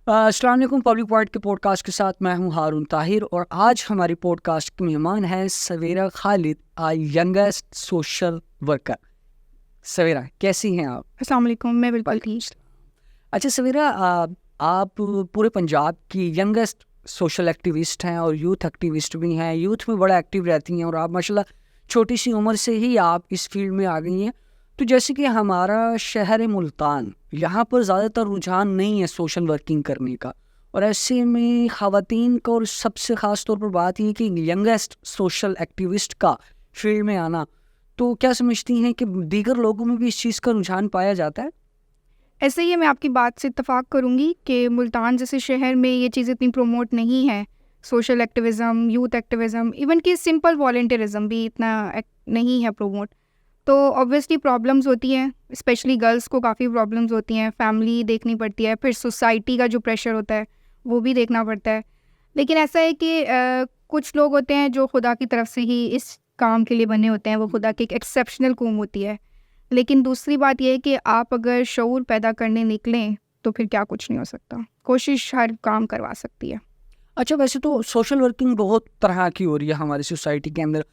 अस्सलाम वालेकुम। Public point के पॉडकास्ट के साथ मैं हूं हारून ताहिर और आज हमारी पॉडकास्ट के मेहमान हैं सवेरा खालिद, यंगेस्ट सोशल वर्कर। सवेरा, कैसी हैं आप? अस्सलाम वालेकुम, मैं बिल्कुल ठीक। अच्छा सवेरा, आप पूरे पंजाब की यंगेस्ट सोशल एक्टिविस्ट हैं और यूथ एक्टिविस्ट भी हैं। यूथ में बड़ा एक्टिव रहती हैं और आप माशाल्लाह छोटी सी उम्र से ही आप इस फील्ड में आ गई हैं। तो जैसे कि हमारा शहर मुल्तान, यहाँ पर ज़्यादातर रुझान नहीं है सोशल वर्किंग करने का, और ऐसे में ख़वातीन का और सबसे ख़ास तौर पर बात ये कि यंगेस्ट सोशल एक्टिविस्ट का फील्ड में आना, तो क्या समझती हैं कि दीगर लोगों में भी इस चीज़ का रुझान पाया जाता है? ऐसे ही मैं आपकी बात से इत्तेफाक करूँगी कि मुल्तान जैसे शहर में ये चीज़ इतनी प्रमोट नहीं है। Social activism, youth activism, even कि सिंपल वॉलंटियरिज़म भी इतना नहीं है प्रमोट। तो ऑब्वियसली प्रॉब्लम्स होती हैं, स्पेशली गर्ल्स को काफ़ी प्रॉब्लम्स होती हैं। फैमिली देखनी पड़ती है, फिर सोसाइटी का जो प्रेशर होता है वो भी देखना पड़ता है। लेकिन ऐसा है कि कुछ लोग होते हैं जो खुदा की तरफ से ही इस काम के लिए बने होते हैं, वो खुदा की एक एक्सेप्शनल कौम होती है। लेकिन दूसरी बात यह है कि आप अगर शऊर पैदा करने निकलें तो फिर क्या कुछ नहीं हो सकता। कोशिश हर काम करवा सकती है। अच्छा, वैसे तो सोशल वर्किंग बहुत तरह की हो रही है हमारी सोसाइटी के अंदर।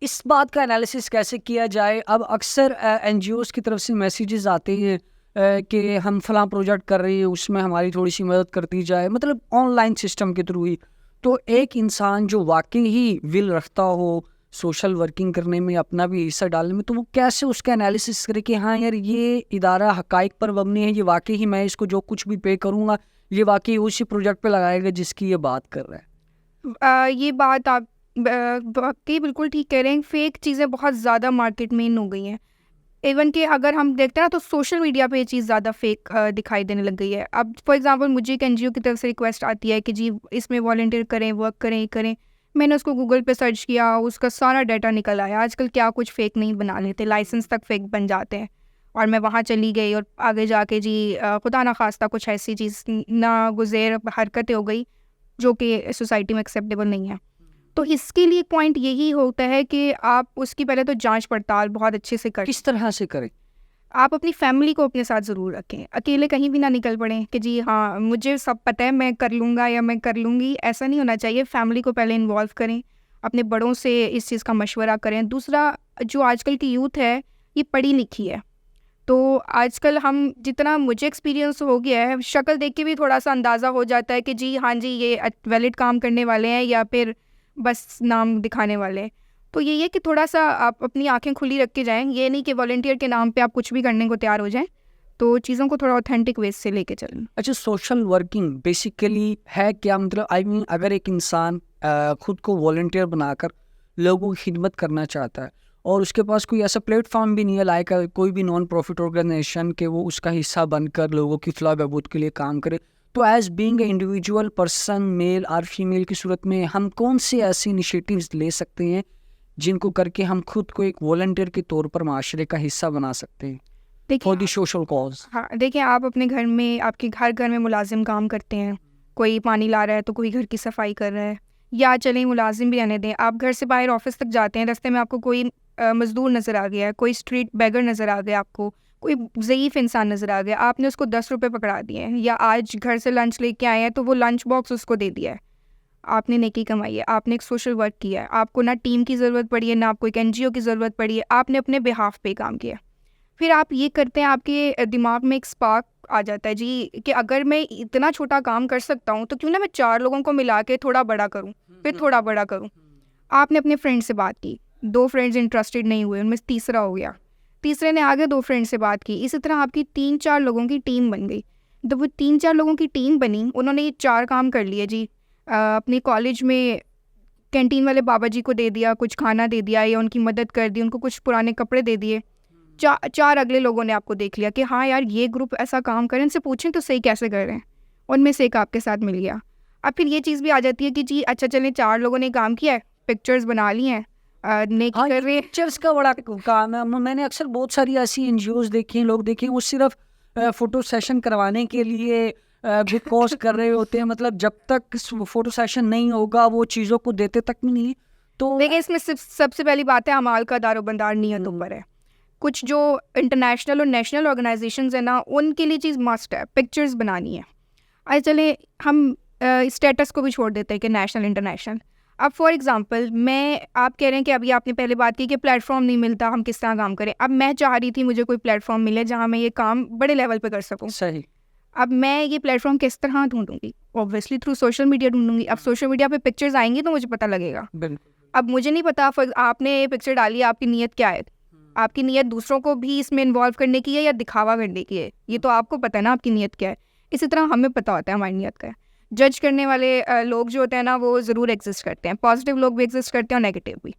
इस बात का एनालिसिस कैसे किया जाए? अब अक्सर एनजीओज़ की तरफ से मैसेजेस आते हैं कि हम फलां प्रोजेक्ट कर रहे हैं, उसमें हमारी थोड़ी सी मदद कर दी जाए, मतलब ऑनलाइन सिस्टम के थ्रू ही। तो एक इंसान जो वाकई ही विल रखता हो सोशल वर्किंग करने में, अपना भी हिस्सा डालने में, तो वो कैसे उसका एनालिसिस करे कि हाँ यार, ये इदारा हकाइक पर मबनी है, ये वाकई ही मैं इसको जो कुछ भी पे करूँगा ये वाकई उसी प्रोजेक्ट पे लगाएगा जिसकी ये बात कर रहा है। ये बात आप वाकई बिल्कुल ठीक कह रहे हैं। फेक चीज़ें बहुत ज़्यादा मार्केट में इन हो गई हैं। इवन कि अगर हम देखते हैं ना तो सोशल मीडिया पे ये चीज़ ज़्यादा फेक दिखाई देने लग गई है। अब फॉर एग्जांपल मुझे एक एनजीओ की तरफ से रिक्वेस्ट आती है कि जी इसमें वॉलंटियर करें, वर्क करें, ये करें। मैंने उसको गूगल पे सर्च किया, उसका सारा डाटा निकल आया। आजकल क्या कुछ फेक नहीं बना लेते, लाइसेंस तक फेक बन जाते हैं। और मैं वहाँ चली गई और आगे जाके जी खुदा ना खास्ता कुछ ऐसी चीज़ ना गुज़ेर हरकतें हो गई जो कि सोसाइटी में एक्सेप्टेबल नहीं है। तो इसके लिए पॉइंट यही होता है कि आप उसकी पहले तो जांच पड़ताल बहुत अच्छे से करें। किस तरह से करें? आप अपनी फैमिली को अपने साथ ज़रूर रखें। अकेले कहीं भी ना निकल पड़ें कि जी हाँ मुझे सब पता है, मैं कर लूँगा या मैं कर लूँगी, ऐसा नहीं होना चाहिए। फैमिली को पहले इन्वॉल्व करें, अपने बड़ों से इस चीज़ का मशवरा करें। दूसरा, जो आजकल की यूथ है ये पढ़ी लिखी है, तो आजकल हम जितना मुझे एक्सपीरियंस हो गया है, शक्ल देख के भी थोड़ा सा अंदाज़ा हो जाता है कि जी हाँ जी ये वैलिड काम करने वाले हैं या फिर बस नाम दिखाने वाले हैं। तो यही है कि थोड़ा सा आप अपनी आंखें खुली रख के जाएं। ये नहीं कि वॉलंटियर के नाम पे आप कुछ भी करने को तैयार हो जाएं। तो चीज़ों को थोड़ा ऑथेंटिक वे से लेके चलें। अच्छा, सोशल वर्किंग बेसिकली है क्या? मतलब आई मीन, अगर एक इंसान खुद को वॉलंटियर बनाकर लोगों की खिदमत करना चाहता है और उसके पास कोई ऐसा प्लेटफॉर्म भी नहीं है, लाइक कोई भी नॉन प्रॉफिट ऑर्गेनाइजेशन के वो उसका हिस्सा बनकर लोगों की फलाह बहबूद के लिए काम करे, तो as being a individual person, male और फीमेल की सूरत में हम कौन से ऐसे इनिशिएटिव्स ले सकते हैं जिनको करके हम खुद को एक वॉलंटियर के तौर पर माशरे का हिस्सा बना सकते हैं फॉर द सोशल कॉज? हाँ, देखिए आप अपने घर में, आपके हर घर में मुलाजिम काम करते हैं। कोई पानी ला रहा है तो कोई घर की सफाई कर रहा है, या चलें मुलाजिम भी रहने दें। आप घर से बाहर ऑफिस तक जाते हैं, रास्ते में आपको कोई मज़दूर नज़र आ गया है, कोई स्ट्रीट बैगर नज़र आ गया, आपको कोई ज़ईफ़ इंसान नज़र आ गया, आपने उसको 10 रुपये पकड़ा दिए हैं। या आज घर से लंच लेके आए हैं तो वो लंच बॉक्स उसको दे दिया है। आपने नेकी कमाई है, आपने एक सोशल वर्क किया है। आपको ना टीम की ज़रूरत पड़ी है, ना आपको एक एनजीओ की ज़रूरत पड़ी है, आपने अपने बिहाफ पे काम किया। फिर आप ये करते हैं, आपके दिमाग में एक स्पार्क आ जाता है जी कि अगर मैं इतना छोटा काम कर सकता हूँ तो क्यों ना मैं 4 लोगों को मिला के थोड़ा बड़ा करूँ, फिर थोड़ा बड़ा करूँ। आपने अपने फ्रेंड से बात की, 2 फ्रेंड्स इंटरेस्टेड नहीं हुए, उनमें तीसरा हो गया, तीसरे ने आगे 2 फ्रेंड से बात की, इसी तरह आपकी 3-4 लोगों की टीम बन गई। जब वो 3-4 लोगों की टीम बनी, उन्होंने ये 4 काम कर लिए जी। अपने कॉलेज में कैंटीन वाले बाबा जी को दे दिया, कुछ खाना दे दिया या उनकी मदद कर दी, उनको कुछ पुराने कपड़े दे दिए। 4 अगले लोगों ने आपको देख लिया कि हाँ यार ये ग्रुप ऐसा काम करें, इनसे पूछें तो सही कैसे कर रहे हैं। उनमें से एक आपके साथ मिल गया। अब फिर ये चीज़ भी आ जाती है कि जी अच्छा चलें, 4 लोगों ने काम किया है, पिक्चर्स बना ली हैं, नेकी हाँ, कर रहे हैं। पिक्चर्स का बड़ा काम है। मैंने अक्सर बहुत सारी ऐसी एनजीओज देखी हैं, लोग देखे हैं, वो सिर्फ फोटो सेशन करवाने के लिए बिग कॉस्ट कर रहे होते हैं। मतलब जब तक फोटो सेशन नहीं होगा वो चीज़ों को देते तक भी नहीं। तो देखिए इसमें सबसे पहली बात है, अमाल का दारोबंदार नियतों पर है। कुछ जो इंटरनेशनल और नेशनल ऑर्गेनाइजेशंस है ना, उनके लिए चीज़ मस्ट है, पिक्चर्स बनानी है। आज चले हम स्टेटस को भी छोड़ देते हैं कि नेशनल इंटरनेशनल। अब फॉर एग्जांपल आप कह रहे हैं कि अभी आपने पहले बात की कि प्लेटफॉर्म नहीं मिलता, हम किस तरह काम करें। अब मैं चाह रही थी मुझे कोई प्लेटफॉर्म मिले जहाँ मैं ये काम बड़े लेवल पे कर सकूँ। सही। अब मैं ये प्लेटफॉर्म किस तरह ढूंढूंगी? ऑब्वियसली थ्रू सोशल मीडिया ढूंढूंगी। अब सोशल मीडिया पे पिक्चर्स आएंगी तो मुझे पता लगेगा। बिल्कुल। अब मुझे नहीं पता आपने ये पिक्चर डाली, आपकी नीयत क्या है? आपकी नीयत दूसरों को भी इसमें इन्वॉल्व करने की है या दिखावा करने की है? ये तो आपको पता है ना आपकी नीयत क्या है। इसी तरह हमें पता होता है हमारी नीयत क्या है। जज करने वाले लोग जो होते हैं ना, वो ज़रूर एग्जिस्ट करते हैं। पॉजिटिव लोग भी एग्जिस्ट करते हैं और नेगेटिव भी।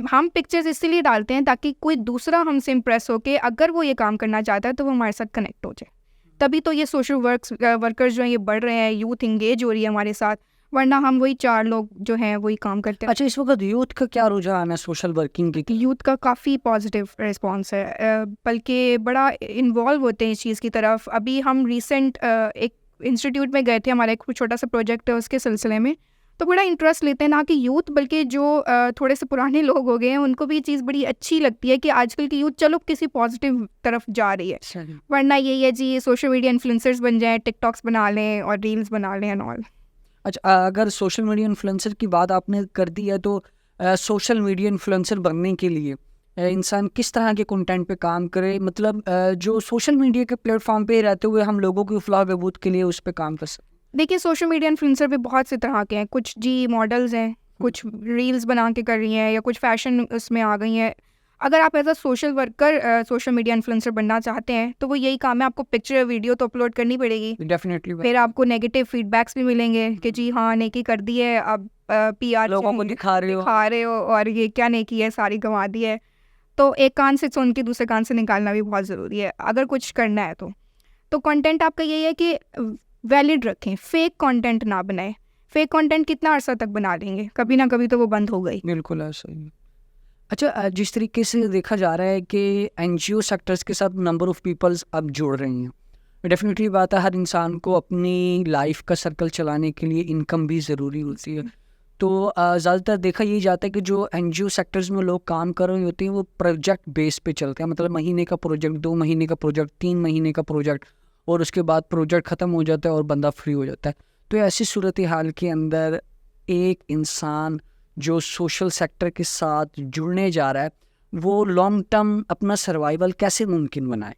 हम पिक्चर्स इसलिए डालते हैं ताकि कोई दूसरा हमसे इम्प्रेस हो के अगर वो ये काम करना चाहता है तो वो हमारे साथ कनेक्ट हो जाए। तभी तो ये सोशल वर्कर्स जो हैं ये बढ़ रहे हैं, यूथ इंगेज हो रही है हमारे साथ, वरना हम वही 4 लोग जो हैं वही काम करते हैं। अच्छा, इस वक्त यूथ का क्या रुझान है सोशल वर्किंग की? यूथ का काफ़ी पॉजिटिव रिस्पॉन्स है, बल्कि बड़ा इन्वॉल्व होते हैं इस चीज़ की तरफ। अभी हम रिसेंट एक इंस्टीट्यूट में गए थे, हमारा एक छोटा सा प्रोजेक्ट है उसके सिलसिले में, तो बड़ा इंटरेस्ट लेते हैं ना कि यूथ, बल्कि जो थोड़े से पुराने लोग हो गए हैं उनको भी ये चीज़ बड़ी अच्छी लगती है कि आजकल की यूथ चलो किसी पॉजिटिव तरफ जा रही है। वरना यही है जी, सोशल मीडिया इन्फ्लुएंसर्स बन जाएं, टिकटॉक्स बना लें और रील्स बना लें एंड ऑल। अच्छा, अगर सोशल मीडिया इन्फ्लुएंसर की बात आपने कर दी है तो सोशल मीडिया इन्फ्लुएंसर बनने के लिए इंसान किस तरह के कंटेंट पे काम करे? मतलब जो सोशल मीडिया के प्लेटफॉर्म पे रहते हुए हम लोगों की फलाह बहबूद के लिए उस पे काम कर सकते? देखिए, सोशल मीडिया इन्फ्लुएंसर भी बहुत से तरह के हैं। कुछ जी मॉडल्स हैं, कुछ रील्स बना के कर रही हैं, या कुछ फैशन उसमें आ गई हैं। अगर आप as a social worker social media influencer बनना चाहते हैं तो वो यही काम है, आपको पिक्चर वीडियो तो अपलोड करनी पड़ेगी। डेफिनेटली। फिर आपको नेगेटिव फीडबैक्स भी मिलेंगे कि जी हाँ नेकी कर दी है, अब PR लोगों को दिखा रहे हो और ये क्या नेकी है, सारी गंवा दी है। तो एक कान से सुन के दूसरे कान से निकालना भी बहुत ज़रूरी है अगर कुछ करना है तो कंटेंट आपका यही है कि वैलिड रखें, फेक कंटेंट ना बनाएं। फेक कंटेंट कितना अर्सा तक बना लेंगे, कभी ना कभी तो वो बंद हो गई। बिल्कुल ऐसा ही। अच्छा, जिस तरीके से देखा जा रहा है कि NGO सेक्टर्स के साथ नंबर ऑफ़ पीपल्स अब जुड़ रही हैं, डेफिनेटली बात है, हर इंसान को अपनी लाइफ का सर्कल चलाने के लिए इनकम भी ज़रूरी होती है। तो ज़्यादातर देखा यही जाता है कि जो NGO सेक्टर्स में लोग काम कर रहे होते हैं वो प्रोजेक्ट बेस पे चलते हैं। मतलब महीने का प्रोजेक्ट, 2 महीने का प्रोजेक्ट, 3 महीने का प्रोजेक्ट, और उसके बाद प्रोजेक्ट ख़त्म हो जाता है और बंदा फ्री हो जाता है। तो ऐसी सूरत हाल के अंदर एक इंसान जो सोशल सेक्टर के साथ जुड़ने जा रहा है वो लॉन्ग टर्म अपना सर्वाइवल कैसे मुमकिन बनाए?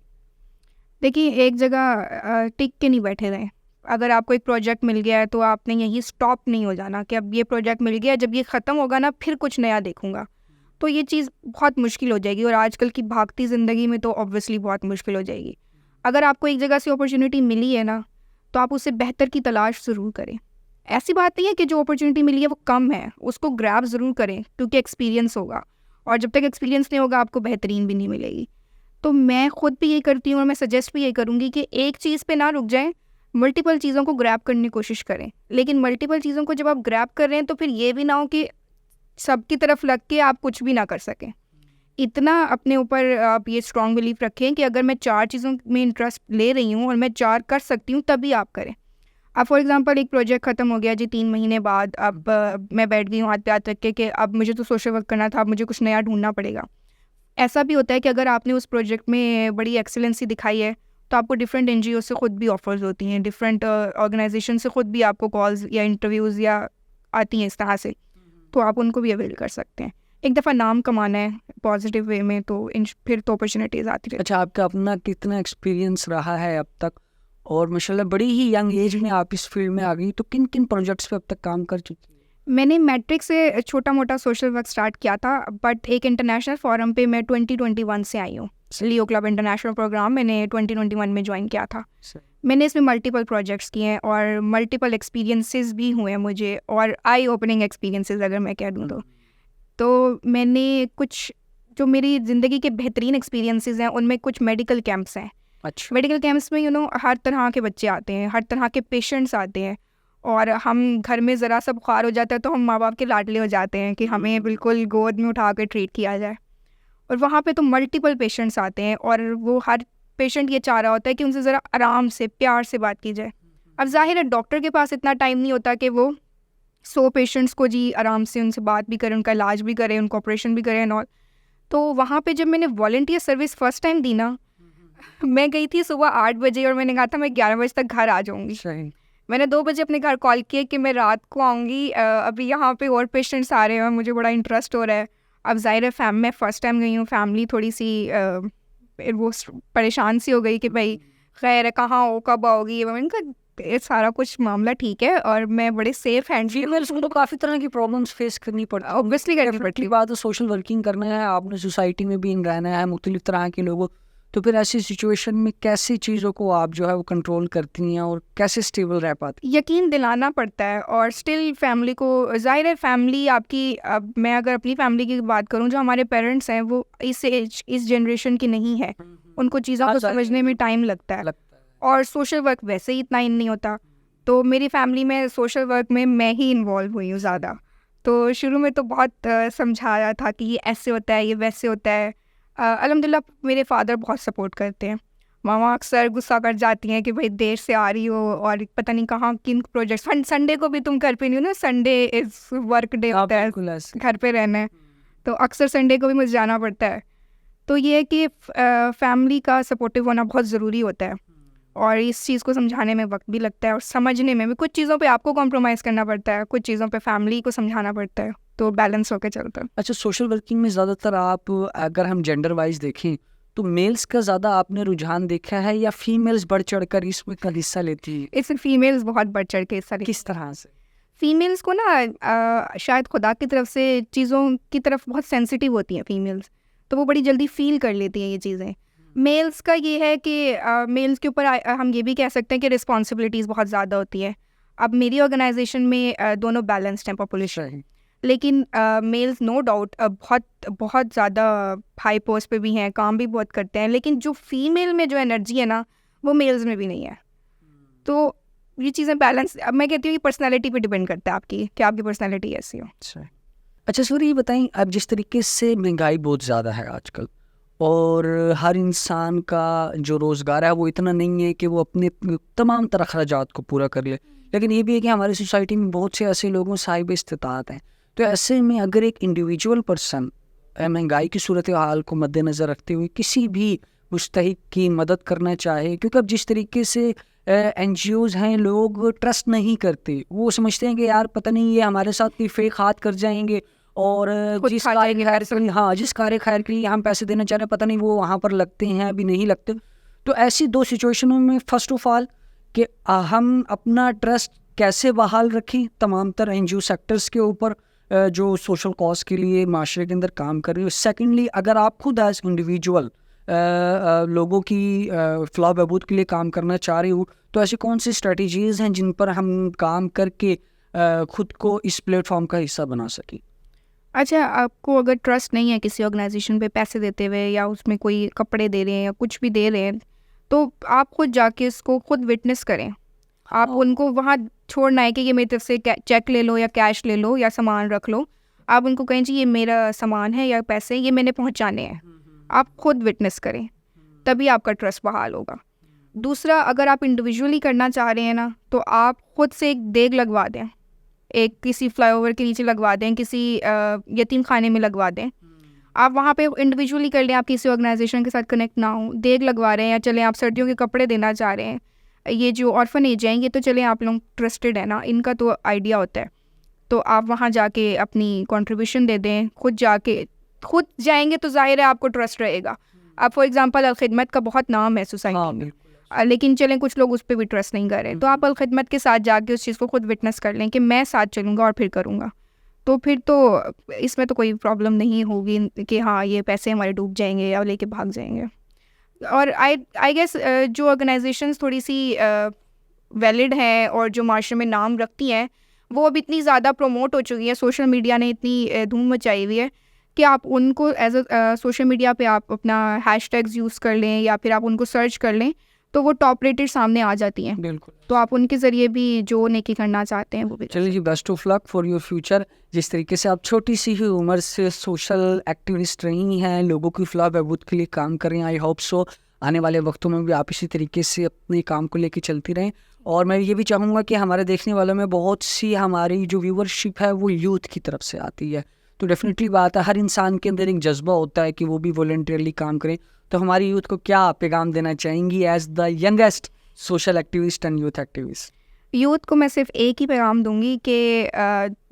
देखिए, एक जगह टिक के नहीं बैठे रहें। अगर आपको एक प्रोजेक्ट मिल गया है तो आपने यहीं स्टॉप नहीं हो जाना कि अब ये प्रोजेक्ट मिल गया, जब ये ख़त्म होगा ना फिर कुछ नया देखूंगा। तो ये चीज़ बहुत मुश्किल हो जाएगी, और आजकल की भागती ज़िंदगी में तो ऑब्वियसली बहुत मुश्किल हो जाएगी। अगर आपको एक जगह से अपॉर्चुनिटी मिली है ना, तो आप उससे बेहतर की तलाश ज़रूर करें। ऐसी बात नहीं है कि जो अपॉर्चुनिटी मिली है वो कम है, उसको ग्रैब ज़रूर करें, क्योंकि एक्सपीरियंस होगा, और जब तक एक्सपीरियंस नहीं होगा आपको बेहतरीन भी नहीं मिलेगी। तो मैं खुद भी यही करती हूँ और मैं सजेस्ट भी यही करूँगी कि एक चीज़ पे ना रुक जाएं, मल्टीपल चीज़ों को ग्रैब करने की कोशिश करें। लेकिन मल्टीपल चीज़ों को जब आप ग्रैब कर रहे हैं तो फिर ये भी ना हो कि सबकी तरफ लग के आप कुछ भी ना कर सकें। इतना अपने ऊपर आप ये स्ट्रॉन्ग बिलीफ रखें कि अगर मैं 4 चीज़ों में इंटरेस्ट ले रही हूँ और मैं 4 कर सकती हूँ, तभी आप करें। अब फॉर एग्जांपल एक प्रोजेक्ट ख़त्म हो गया जी 3 महीने बाद, अब मैं बैठ गई हूँ हाथ पे हाथ रख के कि अब मुझे तो सोशल वर्क करना था, अब मुझे कुछ नया ढूंढना पड़ेगा। ऐसा भी होता है कि अगर आपने उस प्रोजेक्ट में बड़ी एक्सीलेंसी दिखाई है तो आपको डिफरेंट NGO से ख़ुद भी ऑफर्स होती हैं, डिफरेंट ऑर्गेनाइजेशन से ख़ुद भी आपको कॉल्स या इंटरव्यूज़ या आती हैं इस तरह से, तो आप उनको भी अवेल कर सकते हैं। एक दफ़ा नाम कमाना है पॉजिटिव वे में तो फिर तो अपॉर्चुनिटीज़ आती रहती हैं। अच्छा, आपका अपना कितना एक्सपीरियंस रहा है अब तक, और माशाल्लाह बड़ी ही यंग एज में आप इस फील्ड में आ गई, तो किन किन प्रोजेक्ट्स पे अब तक काम कर चुकी हैं? मैंने मैट्रिक से छोटा मोटा सोशल वर्क स्टार्ट किया था, बट एक इंटरनेशनल फोरम पे मैं 2021 से आई हूँ। लियो क्लब इंटरनेशनल प्रोग्राम मैंने 2021 में ज्वाइन किया था। मैंने इसमें मल्टीपल प्रोजेक्ट्स किए हैं और मल्टीपल एक्सपीरियंसेस भी हुए हैं मुझे, और आई ओपनिंग एक्सपीरियंसेस अगर मैं कह दूँ तो मैंने कुछ जो मेरी ज़िंदगी के बेहतरीन एक्सपीरियंसेस हैं उनमें कुछ मेडिकल कैंप्स हैं। अच्छा। मेडिकल कैंप्स में हर तरह के बच्चे आते हैं, हर तरह के पेशेंट्स आते हैं, और हम घर में ज़रा सा बुखार हो जाता है तो हम माँ बाप के लाडले हो जाते हैं कि हमें बिल्कुल गोद में उठा कर ट्रीट किया जाए। और वहाँ पे तो मल्टीपल पेशेंट्स आते हैं और वो हर पेशेंट ये चाह रहा होता है कि उनसे ज़रा आराम से प्यार से बात की जाए। अब जाहिर है डॉक्टर के पास इतना टाइम नहीं होता कि वो 100 पेशेंट्स को जी आराम से उनसे बात भी करें, उनका इलाज भी करें, उनको ऑपरेशन भी करें और तो वहाँ पे जब मैंने वॉलंटियर सर्विस फ़र्स्ट टाइम दी ना, मैं गई थी सुबह 8 बजे और मैंने कहा था मैं 11 बजे तक घर आ जाऊँगी। सही। मैंने 2 बजे अपने घर कॉल किया कि मैं रात को आऊँगी, अभी यहाँ पे और पेशेंट्स आ रहे हैं और मुझे बड़ा इंटरेस्ट हो रहा है। अब ज़ाहिर है मैं फ़र्स्ट टाइम गई हूँ, फैमिली थोड़ी-सी वो परेशान सी हो गई कि भाई खैर है, कहाँ हो, कब आओगी? मैंने कहा ये सारा कुछ मामला ठीक है और मैं बड़े सेफ हैंड फीमेल्स को तो काफ़ी तरह की प्रॉब्लम्स फेस करनी पड़ती है। ऑब्वियसली करनी डेफिनेटली पड़ती है। बात है, सोशल वर्किंग करना है, आपने सोसाइटी में भी रहना है, मुख्तलिफ तरह के लोगों, तो फिर ऐसी सिचुएशन में कैसी चीज़ों को आप जो है वो कंट्रोल करती हैं और कैसे स्टेबल रह पाती यकीन दिलाना पड़ता है और स्टिल फैमिली को, ज़ाहिर है फैमिली आपकी, अब मैं अगर अपनी फैमिली की बात करूं, जो हमारे पेरेंट्स हैं वो इस जनरेशन की नहीं है, हैं? उनको चीज़ों हाँ, को ज़ाहिर समझने में टाइम लगता है और सोशल वर्क वैसे ही इतना इन नहीं होता। तो मेरी फैमिली में सोशल वर्क में मैं ही इन्वॉल्व हुई हूँ ज़्यादा। तो शुरू में तो बहुत समझाया था कि ये ऐसे होता है, ये वैसे होता है। अल्हम्दुलिल्लाह मेरे फादर बहुत सपोर्ट करते हैं। मामा अक्सर गुस्सा कर जाती हैं कि भाई देर से आ रही हो और पता नहीं कहाँ किन प्रोजेक्ट्स, संडे को भी तुम घर पे नहीं हो ना, संडे इज़ वर्क डे हाँ, होता है, बिल्कुल ऐसे। घर पे रहना है, तो अक्सर संडे को भी मुझे जाना पड़ता है। तो ये है कि फैमिली का सपोर्टिव होना बहुत ज़रूरी होता है और इस चीज़ को समझाने में वक्त भी लगता है और समझने में भी। कुछ चीज़ों पे आपको कॉम्प्रोमाइज़ करना पड़ता है, कुछ चीज़ों पे फैमिली को समझाना पड़ता है, तो बैलेंस होकर चलता है। अच्छा, सोशल वर्किंग में ज़्यादातर आप अगर हम जेंडर वाइज देखें तो मेल्स का ज़्यादा आपने रुझान देखा है या फीमेल्स बढ़ चढ़कर इसमें का हिस्सा लेती है? इसमें फीमेल्स बहुत बढ़ चढ़ के हिस्सा लेती किस तरह से? फीमेल्स को ना शायद खुदा की तरफ से चीज़ों की तरफ बहुत सेंसिटिव होती हैं फीमेल्स, तो वो बड़ी जल्दी फील कर लेती हैं ये चीज़ें। मेल्स का ये है कि मेल्स के ऊपर हम ये भी कह सकते हैं कि रिस्पॉन्सिबिलिटीज़ बहुत ज़्यादा होती है। अब मेरी ऑर्गेनाइजेशन में दोनों बैलेंस्ड हैं पॉपुलेशन, सही। लेकिन मेल्स नो डाउट बहुत बहुत ज़्यादा हाई पोस्ट पे भी हैं, काम भी बहुत करते हैं, लेकिन जो फीमेल में जो एनर्जी है ना वो मेल्स में भी नहीं है। तो ये चीज़ें बैलेंस, अब मैं कहती हूँ कि पर्सनैलिटी पे डिपेंड करता है आपकी, कि आपकी पर्सनैलिटी ऐसी हो। अच्छा सर, ये बताएं, अब जिस तरीके से महंगाई बहुत ज़्यादा है आजकल और हर इंसान का जो रोज़गार है वो इतना नहीं है कि वो अपने तमाम तरह अखराजात को पूरा कर ले, लेकिन ये भी है कि हमारी सोसाइटी में बहुत से ऐसे लोगों साहिब इस्तिताअत हैं। तो ऐसे में अगर एक इंडिविजुअल पर्सन महंगाई की सूरत हाल को मद्देनज़र रखते हुए किसी भी मुस्तहिक की मदद करना चाहे, क्योंकि अब जिस तरीके से NGOs हैं, लोग ट्रस्ट नहीं करते, वो समझते हैं कि यार पता नहीं ये हमारे साथ कोई फेक हाथ कर जाएंगे और खुद जिस खा कार्य जाएंगे खैर के लिए, हाँ, जिस कार्य खैर के लिए हम पैसे देना चाह रहे हैं पता नहीं वो वहाँ पर लगते हैं अभी नहीं लगते। तो ऐसी दो सिचुएशनों में फर्स्ट ऑफ ऑल कि हम अपना ट्रस्ट कैसे बहाल रखें तमाम तर NGO सेक्टर्स के ऊपर जो सोशल कॉज के लिए माशरे के अंदर काम कर रही हो। सेकेंडली, अगर आप खुद एज इंडिविजुअल लोगों की फलाह बहबूद के लिए काम करना चाह रही हो, तो ऐसी कौन सी स्ट्रेटजीज़ हैं जिन पर हम काम करके खुद को इस प्लेटफॉर्म का हिस्सा बना सकें? अच्छा, आपको अगर ट्रस्ट नहीं है किसी ऑर्गेनाइजेशन पे पैसे देते हुए या उसमें कोई कपड़े दे रहे हैं या कुछ भी दे रहे हैं, तो आप खुद जाके इसको खुद विटनेस करें। आप उनको वहाँ छोड़ना है कि ये मेरी तरफ से चेक ले लो या कैश ले लो या सामान रख लो। आप उनको कहें जी ये मेरा सामान है या पैसे ये मैंने पहुँचाने हैं। आप खुद विटनेस करें, तभी आपका ट्रस्ट बहाल होगा। दूसरा, अगर आप इंडिविजुअली करना चाह रहे हैं ना, तो आप खुद से एक देग लगवा दें, एक किसी फ्लाईओवर के नीचे लगवा दें, किसी यतीम खाने में लगवा दें। आप वहाँ पे इंडिविजुअली कर लें, आप किसी ऑर्गेनाइजेशन के साथ कनेक्ट ना हो, देग लगवा रहे हैं या चलें आप सर्दियों के कपड़े देना चाह रहे हैं, ये जो ऑर्फनेज हैं ये तो चलें आप लोग ट्रस्टेड है ना, इनका तो आइडिया होता है, तो आप वहाँ जाके अपनी कंट्रीब्यूशन दे दें। खुद जाएंगे तो जाहिर है आपको ट्रस्ट रहेगा। अब फॉर एग्जांपल अलखिदमत का बहुत नाम है सोसाइटी में, लेकिन चलें कुछ लोग उस पर भी ट्रस्ट नहीं कर रहे, तो आप अलखिदमत के साथ जाके उस चीज़ को खुद विटनेस कर लें कि मैं साथ चलूँगा और फिर करूँगा, तो फिर तो इसमें तो कोई प्रॉब्लम नहीं होगी कि हाँ ये पैसे हमारे डूब जाएंगे या लेके भाग जाएंगे। और आई गेस जो ऑर्गेनाइजेशंस थोड़ी सी वैलिड हैं और जो माशरे में नाम रखती हैं, वो अब इतनी ज़्यादा प्रमोट हो चुकी है, सोशल मीडिया ने इतनी धूम मचाई हुई है कि आप उनको एज सोशल मीडिया पे आप अपना हैशटैग्स यूज़ कर लें या फिर आप उनको सर्च कर लें, तो वो टॉप रेटेड सामने आ जाती हैं। बिल्कुल, तो आप उनके ज़रिए भी जो नेकी करना चाहते हैं वो भी। चलिए जी, best of luck for your future. जिस तरीके से आप छोटी सी ही उम्र से सोशल एक्टिविस्ट रही हैं, लोगों की फलाह बहबूद के लिए काम कर रही हैं, आई होप सो आने वाले वक्तों में भी आप इसी तरीके से अपने काम को लेकर चलती रहें। और मैं ये भी चाहूँगा कि हमारे देखने वालों में बहुत सी हमारी जो व्यूवरशिप है वो यूथ की तरफ से आती है, तो डेफिनेटली बात है, हर इंसान के अंदर एक जज्बा होता है कि वो भी वॉलंटियरली काम करें। तो हमारी यूथ को क्या पैगाम देना चाहेंगी as the youngest social activist and youth activist? Youth को मैं सिर्फ एक ही पैगाम दूंगी कि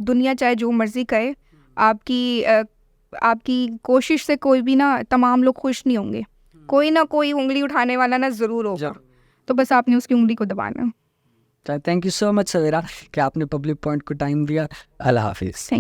दुनिया चाहे जो मर्ज़ी करे, आपकी कोशिश से कोई भी ना, तमाम लोग खुश नहीं होंगे, कोई ना कोई उंगली उठाने वाला ना ज़रूर होगा, तो बस आपने उसकी उंगली को दबाना। थैंक यू सो मच सवेरा कि आपने पब्लिक पॉइंट को टाइम दिया। अल्लाह हाफिज़।